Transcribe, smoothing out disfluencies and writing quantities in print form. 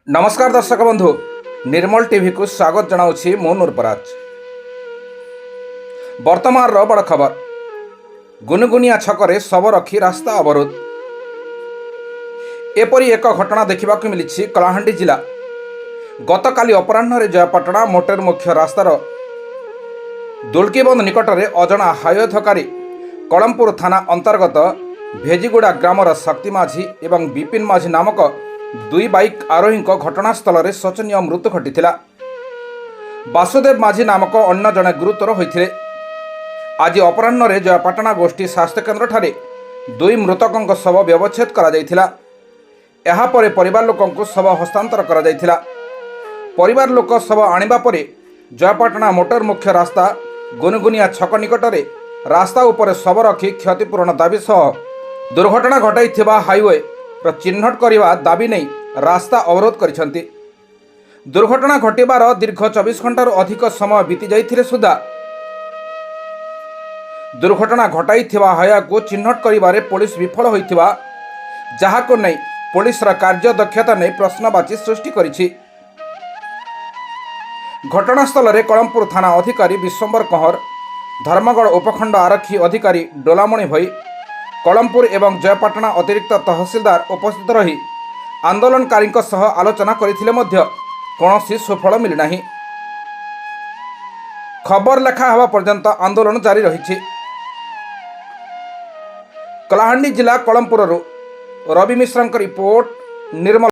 नमस्कार दर्शक बंधु निर्मल टीवी को स्वागत जनाऊँगी मु नूरपराज। वर्तमान बड़ खबर गुनगुनिया छकरे शव रखी रास्ता अवरोध। एपरी एक घटना देखा मिली कलाहांडी जिला गतकाली अपराह्न जयपाटना मोटर मुख्य रास्तार दुलकीबंध निकट में अजना हायधकारी कलमपुर थाना अंतर्गत भेजिगुड़ा ग्रामर शक्ति माझी एवं विपिन माझी नामक दुई बाइक आरोही घटनास्थल में शोचनीय मृत्यु घटी। वासुदेव माझी नामक अन्य जड़े गुरुतर होते। आज अपराह्न जयपाटना गोष्ठी स्वास्थ्य केन्द्र ठारे दुई मृतकों शव व्यवच्छेद कर परिवार लोक शव हस्तांतर कर परिवार लोक शव आनिबा परे जयपाटना मोटर मुख्य रास्ता गुनगुनिया छक निकट में रास्ता उपर शव रखी क्षतिपूरण दाबी सह दुर्घटना घटाई हाईवे चिन्हट करने दाबी नहीं रास्ता अवरोध करिसेंती। दुर्घटना घटबार दीर्घ 24 घंटार अधिक समय बीती जाइथिले सुधा दुर्घटना घटाई हाया को चिन्हट करिबारे पुलिस विफल होइथिबा जहाको नहीं पुलिस कार्य दक्षता नहीं प्रश्नवाची सृष्टि करिछि। घटनास्थल में कलमपुर थाना अधिकारी विश्वंबर कंवर, धर्मगढ़ उपखंड आरक्षी अधिकारी डोलामणि भई, कलमपुर एवं जयपाटना अतिरिक्त तहसीलदार उपस्थित रही आंदोलनकारी सह आलोचना करथिले मध्य कौनसी सुफल मिली नहीं। खबर लेखा हेबा पर्यंत आंदोलन जारी रही। कलाहांडी जिला कलमपुर रवि मिश्र रिपोर्ट निर्मल।